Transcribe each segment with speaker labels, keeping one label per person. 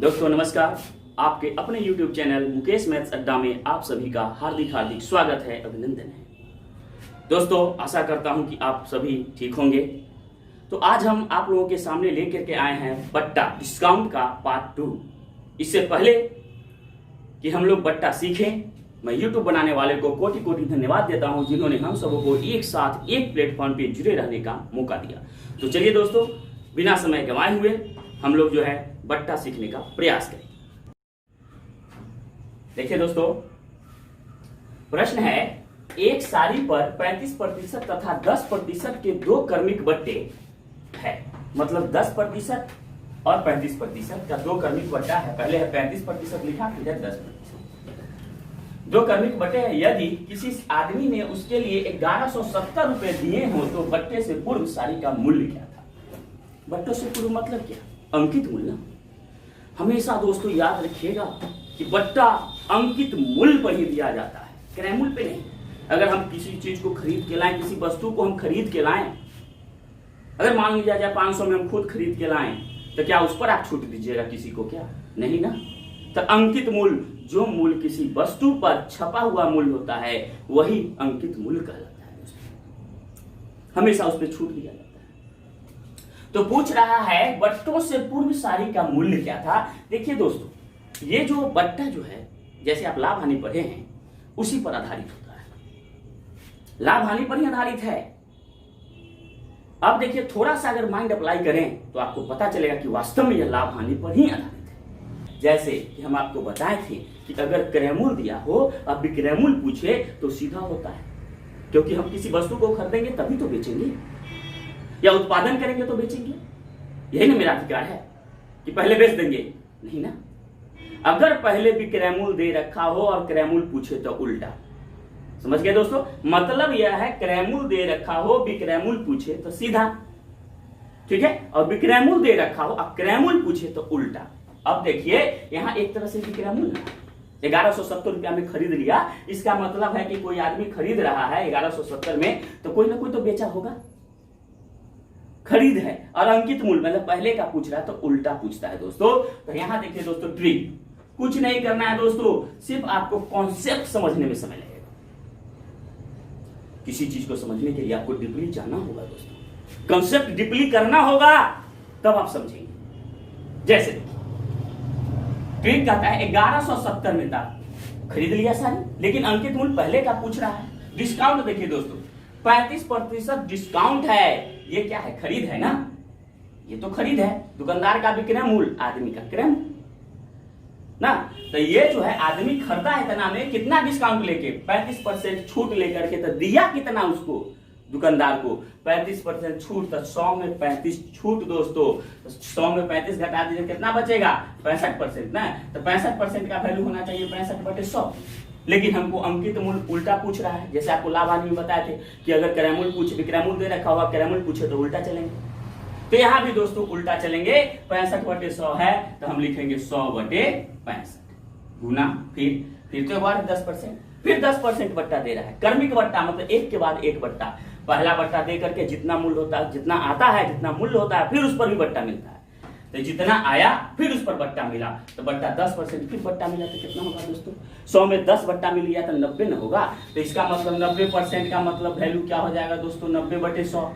Speaker 1: दोस्तों नमस्कार। आपके अपने YouTube चैनल मुकेश मैथ्स अड्डा में आप सभी का हार्दिक हार्दिक स्वागत है, अभिनंदन है। दोस्तों आशा करता हूं कि आप सभी ठीक होंगे। तो आज हम आप लोगों के सामने लेकर के आए हैं बट्टा डिस्काउंट का पार्ट 2। इससे पहले कि हम लोग बट्टा सीखें, मैं YouTube बनाने वाले को कोटि कोटि धन्यवाद देता हूं जिन्होंने हम सबों को एक साथ एक प्लेटफॉर्म पे जुड़े रहने का मौका दिया। तो चलिए दोस्तों, बिना समय गंवाए हुए हम लोग जो है बट्टा सीखने का प्रयास करें। देखिए दोस्तों, प्रश्न है एक साड़ी पर 35% तथा 10% के दो क्रमिक बट्टे है। मतलब 10% और 35% का दो क्रमिक बट्टा है। पहले है 35% लिखा, फिर है 10%। दो क्रमिक बट्टे हैं। यदि किसी आदमी ने उसके लिए 1170 रुपए दिए हो तो बट्टे से पूर्व साड़ी का मूल्य क्या था? बट्टों से पूर्व मतलब क्या? अंकित मूल्य। हमेशा दोस्तों याद रखिएगा कि बट्टा अंकित मूल्य पर ही दिया जाता है, क्रय मूल्य पे नहीं। अगर हम किसी चीज को खरीद के लाएं, किसी वस्तु को हम खरीद के लाएं, अगर मान लिया जाए 500 में हम खुद खरीद के लाएं, तो क्या उस पर आप छूट दीजिएगा किसी को? क्या नहीं ना। तो अंकित मूल्य, जो मूल्य किसी वस्तु पर छपा हुआ मूल्य होता है वही अंकित मूल्य कहलाता है दोस्तों। हमेशा उस पर छूट दिया जाता है। तो पूछ रहा है बट्टों से पूर्व साड़ी का मूल्य क्या था। देखिए दोस्तों, ये जो बट्टा जो है, जैसे आप लाभ हानि पढ़े हैं उसी पर आधारित होता है, लाभ हानि पर ही आधारित है। अब देखिए, थोड़ा सा अगर माइंड अप्लाई करें तो आपको पता चलेगा कि वास्तव में यह लाभ हानि पर ही आधारित है। जैसे कि हम आपको बताए थे कि अगर क्रय मूल्य दिया हो अब विक्रय मूल्य पूछे तो सीधा होता है, क्योंकि हम किसी वस्तु को खरीदेंगे तभी तो बेचेंगे, या उत्पादन करेंगे तो बेचेंगे। यही ना मेरा अधिकार है कि पहले बेच देंगे? नहीं ना। अगर पहले विक्रय मूल्य दे रखा हो और क्रय मूल्य पूछे तो उल्टा। समझ गए दोस्तों? मतलब यह है क्रय मूल्य दे रखा हो, विक्रय मूल्य पूछे तो सीधा, ठीक है। और विक्रय मूल्य दे रखा हो और क्रय मूल्य पूछे तो उल्टा। अब देखिए, यहां एक तरह से विक्रय मूल्य 1170 रुपया में खरीद लिया, इसका मतलब है कि कोई आदमी खरीद रहा है 1170 में, तो कोई ना कोई तो बेचा होगा, खरीद है। और अंकित मूल्य मतलब पहले का पूछ रहा है तो उल्टा पूछता है दोस्तों। तो यहां देखिए दोस्तों, ट्रिक कुछ नहीं करना है दोस्तों, सिर्फ आपको कॉन्सेप्ट समझने में समय लगेगा। किसी चीज को समझने के लिए आपको डीपली जानना होगा दोस्तों, कॉन्सेप्ट डीपली करना होगा, तब आप समझेंगे। जैसे ट्रिक कहता है 1170 में था, खरीद लिया सारी, लेकिन अंकित मूल्य पहले का पूछ रहा है। डिस्काउंट देखिए दोस्तों, 35% डिस्काउंट है। ये क्या है? खरीद है ना, ये तो खरीद है। दुकानदार का विक्रय मूल्य, आदमी का क्रय मूल्य ना। तो ये जो है आदमी खरीदा है इतना में, कितना डिस्काउंट लेके? 35% छूट लेकर के। तो दिया कितना उसको? दुकानदार को 35% छूट। तो 100 में 35 छूट दोस्तों, 100 में 35 घटा दीजिए, कितना बचेगा? 65% ना। तो 65% का वैल्यू होना चाहिए 65/100। लेकिन हमको अंकित मूल्य उल्टा पूछ रहा है। जैसे आपको लाभ हानि में बताए थे कि अगर क्रय मूल्य पूछे, विक्रय मूल्य दे रखा होगा, क्रय मूल्य पूछे तो उल्टा चलेंगे। तो यहां भी दोस्तों उल्टा चलेंगे। 65/100 है तो हम लिखेंगे 100/65 गुना, फिर तो बार 10%, फिर 10% बट्टा दे रहा है। क्रमिक बट्टा मतलब एक के बाद एक बट्टा। पहला बट्टा दे करके जितना मूल्य होता है, जितना आता है, जितना मूल्य होता है, फिर उस पर भी बट्टा मिलता है। तो जितना आया फिर उस पर बट्टा मिला, तो बट्टा 10% फिर बट्टा मिला तो कितना होगा दोस्तों? 100 में 10 बट्टा मिल गया तो 90 न होगा। तो इसका मतलब 90% का मतलब वैल्यू क्या हो जाएगा दोस्तों? 90/100।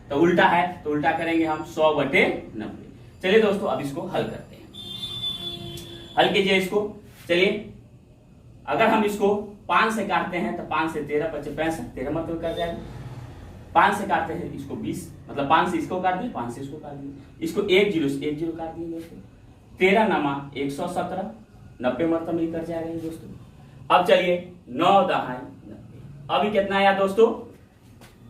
Speaker 1: तो उल्टा है तो उल्टा करेंगे हम 100/90। चलिए दोस्तों, अब इसको हल करते हैं। हल कीजिए इसको। चलिए, अगर हम इसको 5 से काटते हैं तो 5 से 13 × 65, 13 मतलब कर जाएगा। 5 से काटते हैं इसको 20, मतलब 5 से इसको काट दिए, 5 से इसको काट दिए, इसको 1 0 से 1 0 काट दिए दोस्तों। 13 नमा 117, 90 मतलब नहीं कर जाएगा दोस्तों। अब चलिए 9 दहाई 90। अभी कितना आया दोस्तों?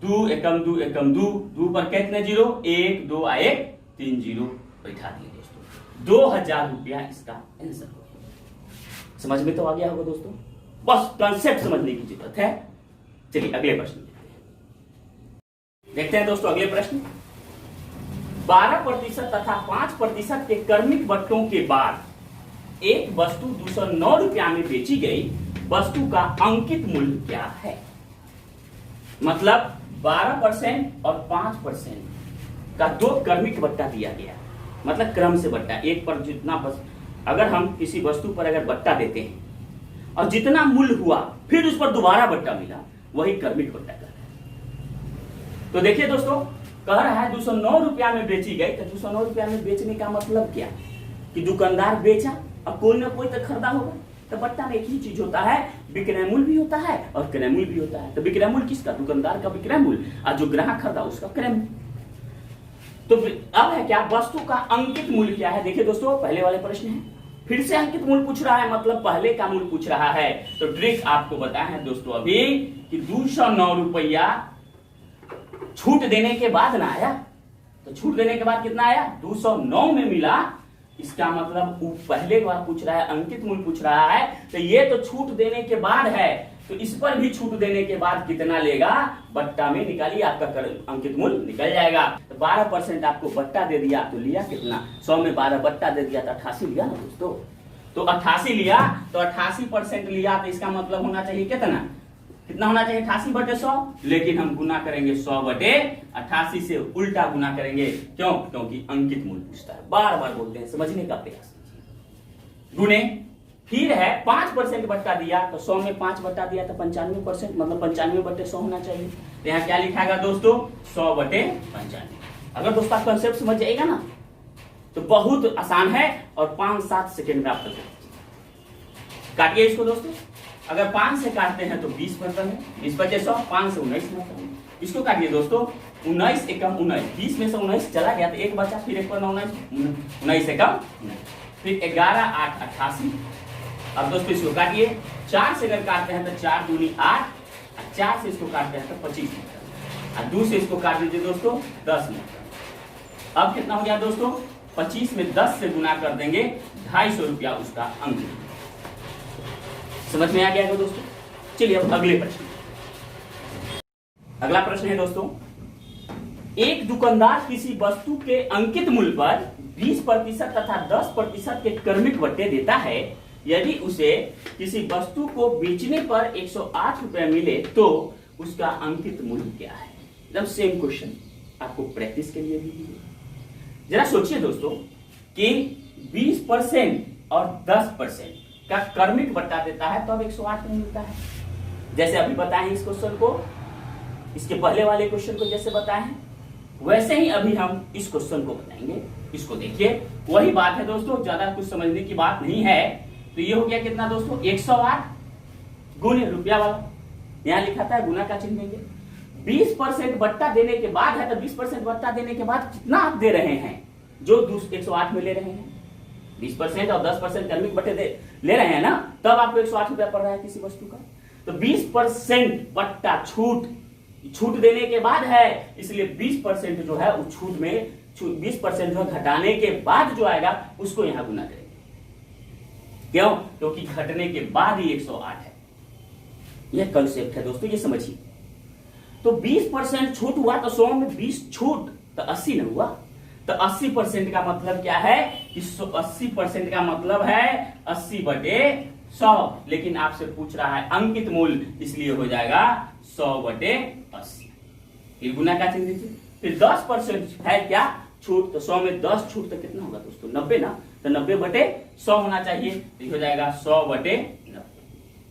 Speaker 1: 2 एकम 2 एकम 2, 2 पर कितने जीरो? 1 2 आए 3 0 बैठा दिए दोस्तों। 2000 रुपया इसका आंसर हो गया। समझ में तो आ गया होगा दोस्तों, बस कंसेप्ट समझने की जरूरत है। चलिए अगले प्रश्न देखते हैं दोस्तों। अगले प्रश्न, 12% तथा 5% के क्रमिक बट्टों के बाद एक वस्तु 209 रुपया में बेची गई, वस्तु का अंकित मूल्य क्या है? मतलब 12% और 5% का दो क्रमिक बट्टा दिया गया, मतलब क्रम से बट्टा, एक पर जितना बस अगर हम किसी वस्तु पर अगर बट्टा देते हैं और जितना मूल्य हुआ फिर उस पर दोबारा बट्टा मिला, वही क्रमिक बट्टा कहलाता है। तो देखिए दोस्तों, कह रहा है 209 रुपया में बेची गई, तो 209 रुपया में बेचने का मतलब क्या कि दुकानदार बेचा और कोई ना कोई तो खरीदा होगा। तो बट्टा में एक ही चीज होता है, विक्रय मूल्य भी होता है और क्रय मूल्य भी होता है। तो विक्रय मूल्य किसका? दुकानदार का विक्रय मूल्य, और जो ग्राहक खरीदा उसका क्रय मूल्य। तो अब है क्या, वस्तु का अंकित मूल्य क्या है? देखिए दोस्तों, पहले वाले प्रश्न है, फिर से अंकित मूल्य पूछ रहा है, मतलब पहले का मूल्य पूछ रहा है। तो ट्रिक आपको बताया है दोस्तों अभी कि 209 रुपया छूट देने के बाद ना आया। तो छूट देने के बाद कितना आया? 209 में मिला। इसका मतलब पहले बार पूछ रहा है, अंकित मूल्य पूछ रहा है, तो ये तो छूट देने के बाद है, तो इस पर भी छूट देने के बाद कितना लेगा? बट्टा में निकालिए, आपका अंकित मूल्य निकल जाएगा। तो 12% आपको बट्टा दे दिया, तो लिया कितना? 100 में 12 बट्टा दे दिया तो 88 लिया ना दोस्तों। तो 88 लिया, तो 88% लिया, तो इसका मतलब होना चाहिए कितना? कितना होना चाहिए? 88/100। लेकिन हम गुना करेंगे 100/88 से, उल्टा गुना करेंगे। क्यों? क्योंकि अंकित मूल्य पूछता है। बार बार बोलते हैं, समझने का प्रयास कीजिए। गुने, फिर है 5% बट्टा दिया, तो 100 में 5 बट्टा दिया तो 95%, मतलब 95/100 होना चाहिए। तो यहाँ क्या लिखाएगा दोस्तों? 100/95। अगर दोस्तों आप कंसेप्ट समझ जाएगा ना, तो बहुत आसान है और 5-7 सेकेंड में आप कर सकते। काटिए इसको दोस्तों। अगर 5 से काटते हैं तो 20 बनता है, 20/100, 5 से 19 बनता है। इसको काटिए दोस्तों, 19 एकम 19, 20 में से 19 चला गया तो एक बचा, फिर एक पर 19 एकम 19, फिर 11 8 88। अब दोस्तों इसको काटिए, 4 से अगर काटते हैं तो 4 दूनी 8, 4 से इसको काटते हैं तो 25 मिनट, और 2 से इसको काट दीजिए दोस्तों 10 मिनट। अब कितना हो गया दोस्तों? 25 में 10 से गुना कर देंगे, 250 रुपया उसका अंक। समझ में आ गया है दोस्तों? चलिए अब अगले प्रश्न। अगला प्रश्न है दोस्तों, एक दुकानदार किसी वस्तु के अंकित मूल्य पर 20% तथा 10% के क्रमिक बट्टे देता है। यदि उसे किसी वस्तु को बेचने पर 108 रुपए मिले तो उसका अंकित मूल्य क्या है? एकदम सेम क्वेश्चन आपको प्रैक्टिस के लिए भी है। जरा सोचिए दोस्तों कि 20% और 10% का क्रमिक बट्टा देता है तो अब 108 में मिलता है। जैसे अभी बताए इस क्वेश्चन को, इसके पहले वाले क्वेश्चन को जैसे बताए हैं, वैसे ही अभी हम इस क्वेश्चन को बताएंगे। इसको देखिए, वही बात है दोस्तों, ज्यादा कुछ समझने की बात नहीं है। तो ये हो गया कितना दोस्तों? 108 गुने रुपया वाला, यहां लिखा था गुना का चिन्ह देंगे। 20% बट्टा देने के बाद है, तो 20% बट्टा देने के बाद कितना आप दे रहे हैं? जो 108 में ले रहे हैं, 20% और 10% क्रमिक बट्टे ले रहे हैं ना, तब आपको 108 रुपया पड़ रहा है किसी वस्तु का। तो 20% बट्टा छूट देने के बाद है, इसलिए 20% जो है उस छूट में 20% जो घटाने के बाद जो आएगा उसको यहां गुना करेंगे। क्यों? क्योंकि घटने के बाद ही 108 है। यह कंसेप्ट है दोस्तों, ये समझिए। तो 20% छूट हुआ तो 100 में 20 छूट तो 80 न हुआ। तो 80% का मतलब क्या है कि 80% का मतलब है 80/100। लेकिन आपसे पूछ रहा है अंकित मूल्य, इसलिए हो जाएगा 100/80। फिर गुना का चिन्ह दीजिए। फिर 10% है क्या? छूट। तो 100 में 10 छूट तो कितना होगा दोस्तों? 90 ना। तो 90/100 होना चाहिए, तो हो जाएगा 100/90।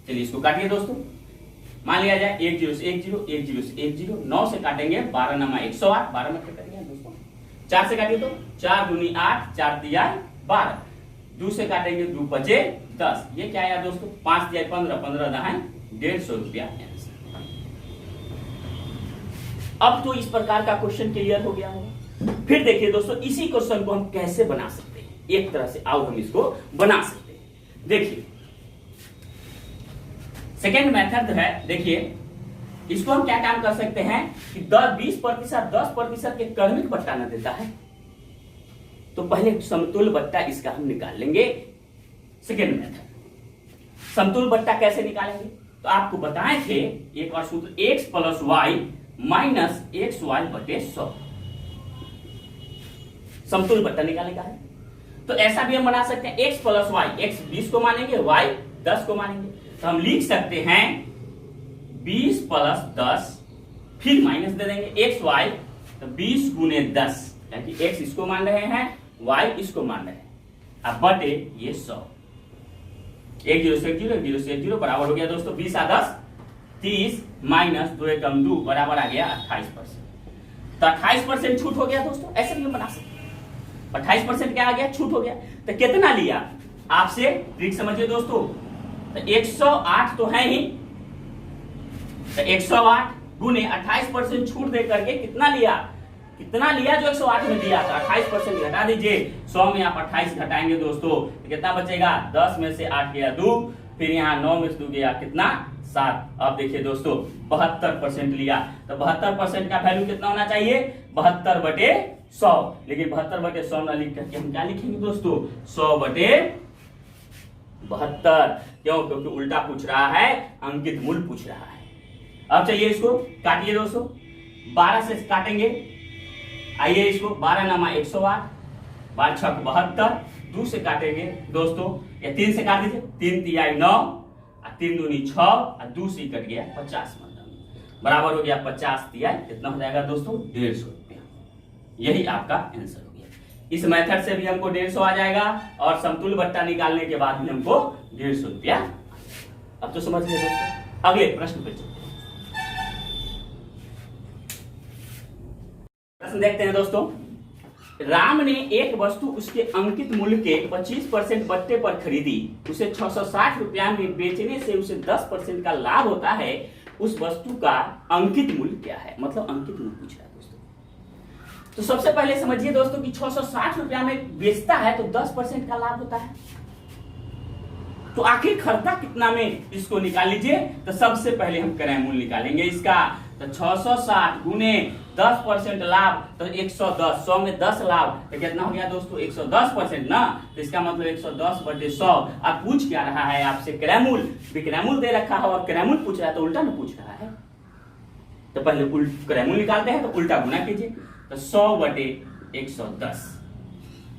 Speaker 1: चलिए इसको काटिए दोस्तों। मान लिया जाए 1 0 से 1 0, 1 0 से 1 0, 9 से काटेंगे 12 नमा 108, 12 में कटेंगे दोस्तों। 4 से काटिए तो 4 दूनी 8, 4 दिया 12, 2 से काटेंगे 2 बचे 10। ये क्या आया दोस्तों? 5 दिया 15, 15 दहाई 150 रुपया। अब तो इस प्रकार का क्वेश्चन क्लियर हो गया होगा। फिर देखिए दोस्तों, इसी क्वेश्चन को हम कैसे बना सकते हैं। एक तरह से आओ हम इसको बना सकते हैं। देखिए सेकेंड मेथड है। देखिए इसको हम क्या काम कर सकते हैं कि 20% 10% के क्रमिक बट्टा न देता है, तो पहले समतुल्य बट्टा इसका हम निकाल लेंगे। सेकेंड मेथड, समतुल्य बट्टा कैसे निकालेंगे? तो आपको बताए थे एक और सूत्र, x + y - xy/100 समतुल्य बट्टा निकालने का है। तो ऐसा भी हम बना सकते हैं, x + y, x 20 को मानेंगे, y 10 को मानेंगे। तो हम लिख सकते हैं 20 + 10, फिर माइनस दे देंगे xy, तो 20 × 10, यानी x इसको मान रहे हैं, y इसको मान रहे हैं। अब बटे ये 100, 1 0 से 1 0, 1 0 से 1 0 बराबर हो गया दोस्तों 20 आ 10 30 माइनस 2 एकम 2 बराबर आ गया 28%। तो 28% छूट हो गया दोस्तों, ऐसे भी हम बना सकते हैं। 28% क्या आ गया, छूट हो गया। तो कितना लिया, आपसे ट्रिक समझिए दोस्तों। तो 108 तो है ही, तो 108 गुने 28% छूट दे करके कितना लिया, कितना लिया जो 108 में दिया था, 28% घटा दीजिए। 100 में आप 28 घटाएंगे दोस्तों तो कितना बचेगा, 10 में से 8 गया 2, फिर यहाँ 9 में से 2 गया कितना 7। अब देखिए दोस्तों 72% लिया, तो 72% का वैल्यू कितना होना चाहिए, 72 बटे 100। लेकिन 72 बटे 100 न लिख करके हम क्या लिखेंगे दोस्तों, 100 बटे 72। क्यों, क्योंकि उल्टा पूछ रहा है, अंकित मूल्य पूछ रहा है। अब चलिए इसको काटिए दोस्तों, 12 से काटेंगे। आइए इसको 12 नामा 108, 12 6 72, 2 से काटेंगे दोस्तों, या 3 से काट दीजिए, 3 तिहाई 9, 3 दूनी 6, और 2 से कट गया 50, मतलब बराबर हो गया 50 तिहाई कितना हो जाएगा दोस्तों, 150 रुपया। यही आपका आंसर हो गया। इस मेथड से भी हमको 150 आ जाएगा, और समतुल्य बट्टा निकालने के बाद भी हमको 150 रुपया। अब तो समझ गए दोस्तों। अगले प्रश्न पे चलते हैं। प्रश्न देखते हैं दोस्तों। राम ने एक वस्तु उसके अंकित मूल्य के 25% बट्टे पर खरीदी, उसे 660 रुपया में बेचने से उसे 10% का लाभ होता है। उस वस्तु का अंकित मूल्य क्या है, मतलब अंकित मूल्य पूछ रहा है दोस्तों। तो सबसे पहले समझिए दोस्तों कि 660 रुपया में बेचता है तो 10% का लाभ होता है। तो आखिर खरीदा कितना में, इसको निकाल लीजिए। तो सबसे पहले हम क्रय मूल्य निकालेंगे इसका। तो 660 गुने 10% लाभ, तो 110, 100 में 10 लाभ, तो कितना हो गया दोस्तों 110% ना। तो इसका मतलब 110 बटे 100। अब पूछ क्या रहा है आपसे, क्रय मूल्य। विक्रय मूल्य दे रखा है और क्रय मूल्य पूछ रहा है, तो उल्टा ना पूछ रहा है। तो पहले क्रय मूल्य निकालते हैं, तो उल्टा गुना कीजिए। तो 100 बटे 110,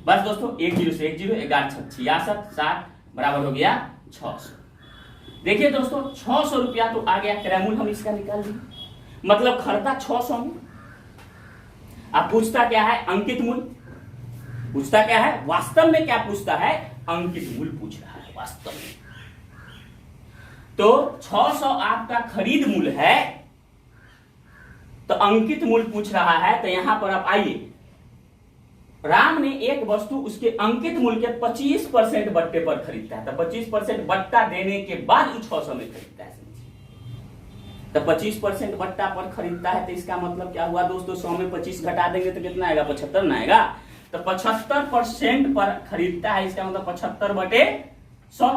Speaker 1: बस दोस्तों 1 0 से 1 0, 11 6 66, 60 बराबर हो गया 600। देखिए दोस्तों 600 रुपया तो आ गया क्रय मूल्य, हम इसका निकाल दिए, मतलब खरीदा 600 में। अब पूछता क्या है, अंकित मूल्य। पूछता क्या है, वास्तव में क्या पूछता है, अंकित मूल्य पूछ रहा है वास्तव में। तो 600 आपका खरीद मूल्य है, तो अंकित मूल्य पूछ रहा है। तो यहां पर आप आइए, राम ने एक वस्तु उसके अंकित मूल्य के 25% बट्टे पर खरीदता है। तो 25% बट्टा देने के बाद 600 में खरीदता है। तो 25% बट्टा पर खरीदता है, तो इसका मतलब क्या हुआ दोस्तों, 100 में 25 घटा देंगे तो कितना आएगा, 75 ना आएगा। तो 75% पर खरीदता है, इसका मतलब 75 बटे 100।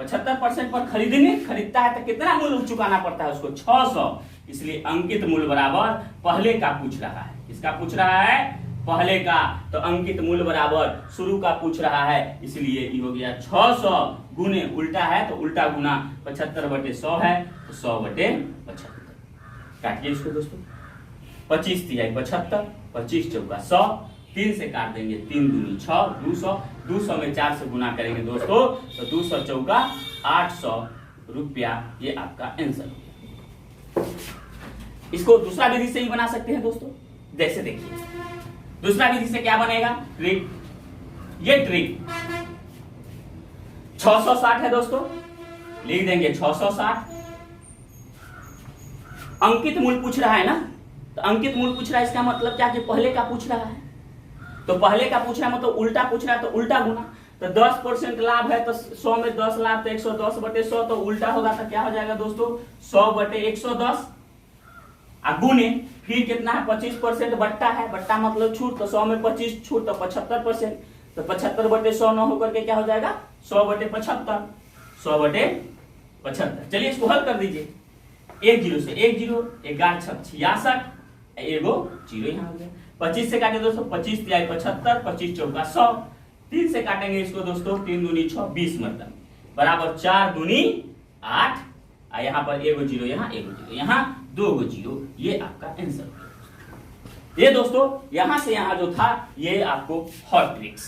Speaker 1: 75% पर खरीदता है तो कितना मूल्य चुकाना पड़ता है उसको, 600। इसलिए अंकित मूल्य बराबर पहले का पूछ रहा है, किसका पूछ रहा है, पहले का। तो अंकित मूल्य बराबर शुरू का पूछ रहा है, इसलिए ये हो गया 600 गुने, उल्टा है तो उल्टा गुना 75 बटे 100 है, तो 100 बटे 75। काटिए इसको दोस्तों, 25 तिहाई 75, 25 चौका 100, 3 से काट देंगे, 3 दूनी 6, 200, 200 में 4 से गुना करेंगे दोस्तों, तो 200 चौका 800 रुपया। ये आपका आंसर हो गया। इसको दूसरा विधि से ही बना सकते हैं दोस्तों। जैसे देखिए दूसरा विधि से क्या बनेगा, ट्रिक। ये ट्रिक 660 है दोस्तों, लिख देंगे 660। अंकित मूल्य पूछ रहा है ना, तो अंकित मूल्य पूछ रहा है, इसका मतलब क्या कि पहले का पूछ रहा है। तो पहले का पूछ रहा है मतलब उल्टा पूछ रहा है, तो उल्टा गुना। तो 10% लाभ है, तो 100 में 10 लाभ, तो 110 बटे 100, तो उल्टा होगा तो क्या हो जाएगा दोस्तों, 100 बटे 110। गुने फिर कितना है, 25% बट्टा है, बट्टा मतलब छूट, तो 100 में 25 छूट, तो 75%। तो 75 बटे 100 न होकर के क्या हो जाएगा, 100 बटे 75, 100 बटे 75। चलिए इसको हल कर दीजिए। 1 0 से 1 0, 11 6 66, एगो 0 यहाँ हो गया। 25 से काटे दोस्तों, 25 तिहाई 75, 25 चौका 100, 3 से काटेंगे इसको दोस्तों, 3 दूनी 6, 20 मतलब बराबर 4 दूनी 8, यहाँ पर एगो 0 यहाँ, एगो 0 यहाँ, 2 गो 0। ये आपका आंसर है। ये दोस्तों यहां से यहां जो था, ये आपको हॉट ट्रिक्स।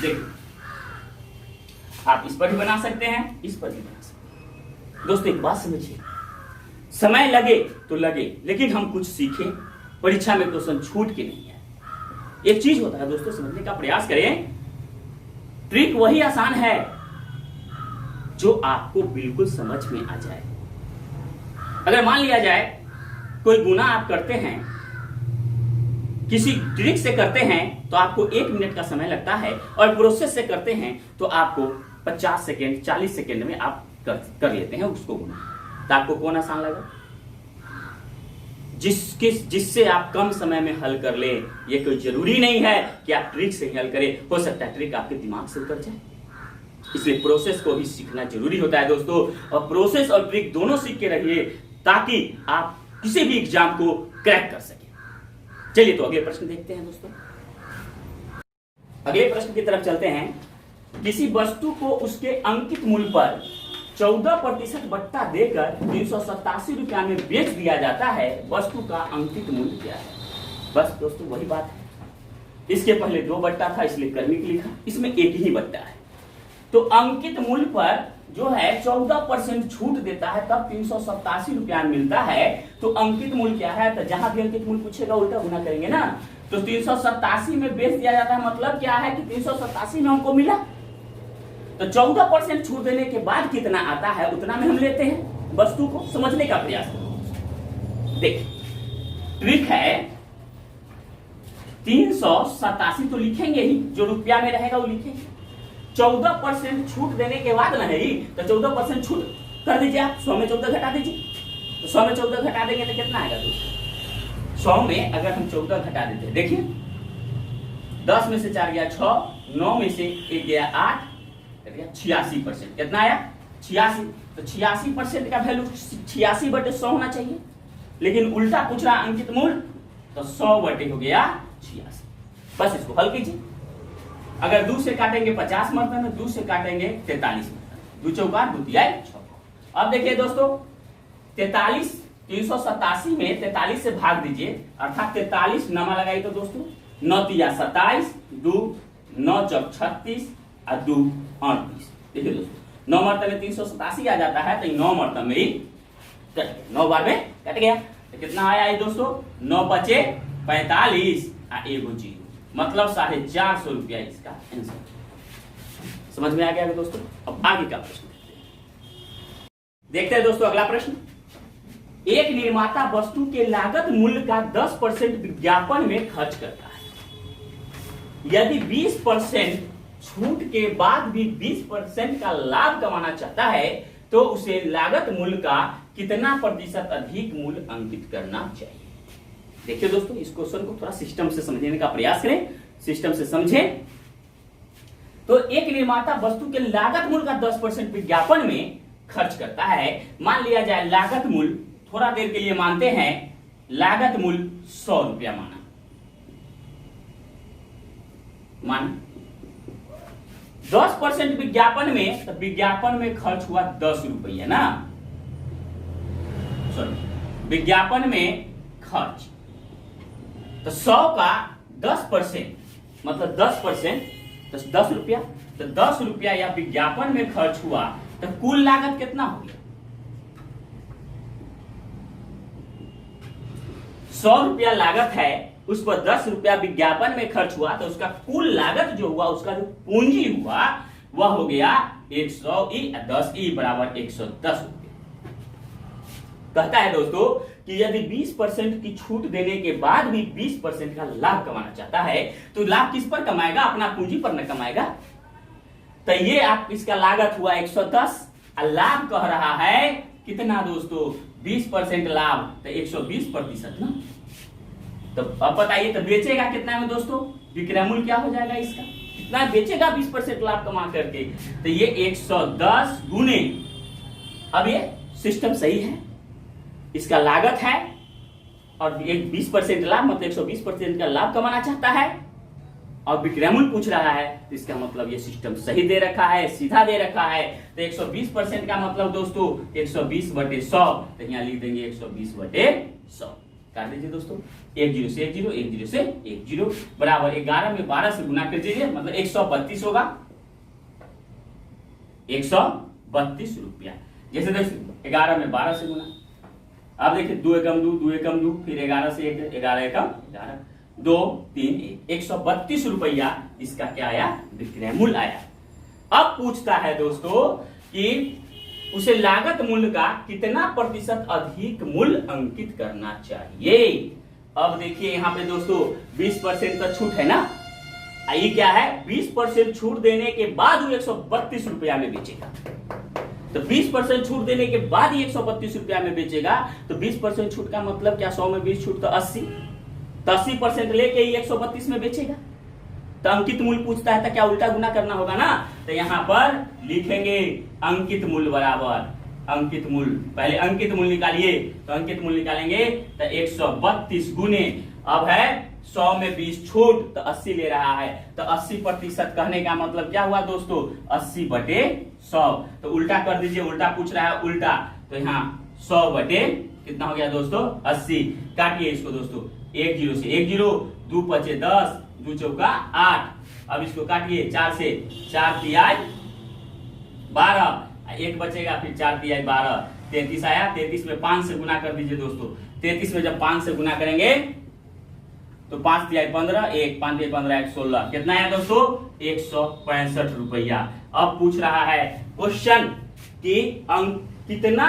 Speaker 1: देखिए आप इस पर भी बना सकते हैं, इस पर भी बना सकते हैं। दोस्तों एक बात समझिए, समय लगे तो लगे, लेकिन हम कुछ सीखें। परीक्षा में क्वेश्चन छूट के नहीं है। एक चीज होता है दोस्तों, समझने का प्रयास करें, ट्रिक वही आसान है जो आपको बिल्कुल समझ में आ जाए। अगर मान लिया जाए कोई गुना आप करते हैं, किसी ट्रिक से करते हैं तो आपको 1 मिनट का समय लगता है, और प्रोसेस से करते हैं तो आपको 50 सेकेंड 40 सेकेंड में आप कर लेते हैं उसको गुना। तो आपको कौन आसान लगा? जिससे आप कम समय में हल कर ले। ये कोई जरूरी नहीं है कि आप ट्रिक से ही हल करें, हो सकता है ट्रिक आपके दिमाग से उतर जाए। इसलिए प्रोसेस को भी सीखना जरूरी होता है दोस्तों, और प्रोसेस और ट्रिक दोनों सीख के रहिए ताकि आप किसी भी एग्जाम को क्रैक कर सके। चलिए तो अगले प्रश्न देखते हैं दोस्तों। अगले प्रश्न की तरफ चलते हैं। किसी वस्तु को उसके अंकित मूल्य पर 14% बट्टा देकर 387 रुपया में बेच दिया जाता है, वस्तु का अंकित मूल्य क्या है? बस दोस्तों वही बात है। इसके पहले 2 बट्टा था इसलिए क्रमिक लिखा, इसमें एक ही बट्टा है। तो अंकित मूल्य पर जो है 14% छूट देता है, तब 387 रुपया मिलता है। तो अंकित मूल्य क्या है? तो जहां भी अंकित मूल्य पूछेगा उल्टा गुना करेंगे ना। तो 387 में बेच दिया जाता है, मतलब क्या है कि 387 में हमको मिला, तो 14% छूट देने के बाद कितना आता है उतना में हम लेते हैं। वस्तु को समझने का प्रयास करो। देखिए ट्रिक है, 387 तो लिखेंगे ही, जो रुपया में रहेगा वो लिखेंगे। 14% छूट देने के बाद ना है, तो 14% छूट कर दीजिए आप, 100 में 14 घटा दीजिए। तो 100 में 14 घटा देंगे तो कितना आएगा दोस्तों? 100 में अगर हम 14 घटा देते हैं, देखिए 10 में से 4 गया 6, 9 में से 1 गया 8, 86%। कितना आया? 86। तो 86% का वैल्यू 86/100 होना चाहिए, लेकिन उल्टा पूछ रहा अंकित मूल्य, तो 100 हो गया 86। बस इसको हल कीजिए। अगर 2 से काटेंगे 50 मरतबे, 2 से काटेंगे 43 मरतबे, 2 चौका 2 तिया 6। अब देखिए दोस्तों 43 387 में 43 से भाग दीजिए, अर्थात 43 नमा लगाई तो दोस्तों 9 तिया 27, 2 9 चौक 36 और 2 38। देखिए दोस्तों 9 मरतबे 387 आ जाता है, तो 9 मरतबे में ही कट गया, 9 बार में कट गया। तो कितना आया ये दोस्तों? 9 बचे 45 और 1 0, मतलब 450 रुपया इसका आंसर। समझ में आ गया दोस्तों? अब आगे का प्रश्न देखते हैं दोस्तों। अगला प्रश्न, एक निर्माता वस्तु के लागत मूल्य का 10% विज्ञापन में खर्च करता है। यदि 20% छूट के बाद भी 20% का लाभ कमाना चाहता है, तो उसे लागत मूल्य का कितना प्रतिशत अधिक मूल्य अंकित करना चाहिए? देखिए दोस्तों इस क्वेश्चन को थोड़ा सिस्टम से समझने का प्रयास करें, सिस्टम से समझें। तो एक निर्माता वस्तु के लागत मूल्य का 10% विज्ञापन में खर्च करता है। मान लिया जाए लागत मूल्य, थोड़ा देर के लिए मानते हैं लागत मूल्य 100 रुपया माना 10% विज्ञापन में, तो विज्ञापन में खर्च हुआ 10 रुपया ना, सॉरी विज्ञापन में खर्च, तो 100 का 10% मतलब 10%, तो 10 रुपया, तो 10 रुपया या विज्ञापन में खर्च हुआ, तो कुल लागत कितना हो गया? 100 रुपया लागत है, उस पर 10 रुपया विज्ञापन में खर्च हुआ, तो उसका कुल लागत जो हुआ, उसका जो पूंजी हुआ वह हो गया 100 ई 10 ई बराबर 110 रुपये। कहता है दोस्तों कि यदि 20% की छूट देने के बाद भी 20% का लाभ कमाना चाहता है, तो लाभ किस पर कमाएगा? अपना पूंजी पर न कमाएगा। तो ये आप इसका लागत हुआ 110, लाभ कह रहा है कितना दोस्तों? 20% लाभ, तो 120% ना। तो अब बताइए तो बेचेगा कितना में दोस्तों? विक्रय मूल्य क्या हो जाएगा इसका? कितना बेचेगा 20% लाभ कमा करके? तो ये 110 गुने, अब ये सिस्टम सही है, इसका लागत है और एक 20% लाभ, मतलब 120% का लाभ कमाना चाहता है, और विक्रय मूल्य पूछ रहा है, तो इसका मतलब ये सिस्टम सही दे रखा है, सीधा दे रखा है। तो 120% का मतलब दोस्तों 120/100, तो यहाँ लिख देंगे 120/100। काट दीजिए दोस्तों, 1 0 से 1 0, 1 0 से 1 0 बराबर 11 में 12 से गुना कर दीजिए, मतलब 132 होगा, 132 रुपया। जैसे देखिए 11 में 12 से गुना, अब देखिए 2 एकम 2, 2 एकम 2, फिर 11 से 1, 11 एकम 11, 2 3 132 रुपया इसका क्या आया, विक्रय मूल्य आया। अब पूछता है दोस्तों कि उसे लागत मूल्य का कितना प्रतिशत अधिक मूल्य अंकित करना चाहिए। अब देखिए यहाँ पे दोस्तों 20% का छूट है ना, ये क्या है, 20% छूट देने के बाद वो 132 रुपया में बेचेगा। तो 20% छूट देने के बाद ही 132 रुपया में बेचेगा। तो 20% छूट का मतलब क्या, 100 में 20 छूट तो 80, तो 80% लेके ही 132 में बेचेगा। तो अंकित मूल्य पूछता है तो क्या उल्टा गुना करना होगा ना, तो यहां पर लिखेंगे अंकित मूल्य बराबर अंकित मूल्य, पहले अंकित मूल्य निकालिए, तो अंकित मूल्य निकालेंगे तो 132 गुने, अब है 100 में 20 छूट तो 80 ले रहा है, तो 80% कहने का मतलब क्या हुआ दोस्तों, 80/100। तो उल्टा कर दीजिए, उल्टा पूछ रहा है उल्टा, तो यहाँ 100/ कितना हो गया दोस्तों 80। काटिए इसको दोस्तों, 1 0 से 1 0, 2 5 10, 2 चौका 8। अब इसको काटिए 4 से, 4 तिहाई 12, 1 बचेगा, फिर 4 तिहाई 12, 33 आया। 33 में 5 से गुना कर दीजिए दोस्तों, 33 में जब 5 से गुना करेंगे तो 5 तिहाई 15, 1 5 तिहाई 15 1 16, कितना आया दोस्तों 165 रुपया। अब पूछ रहा है क्वेश्चन कि कितना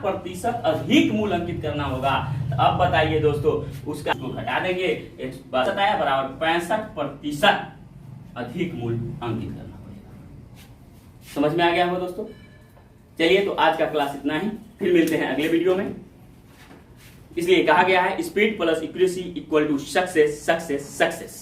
Speaker 1: प्रतिशत अधिक मूल्य अंकित करना होगा। तो अब बताइए दोस्तों, उसका घटा देंगे, 62 आया बराबर 65% अधिक मूल्य अंकित करना पड़ेगा। समझ में आ गया होगा दोस्तों। चलिए तो आज का क्लास इतना ही, फिर मिलते हैं अगले वीडियो में। इसलिए कहा गया है speed plus accuracy equal to success success success.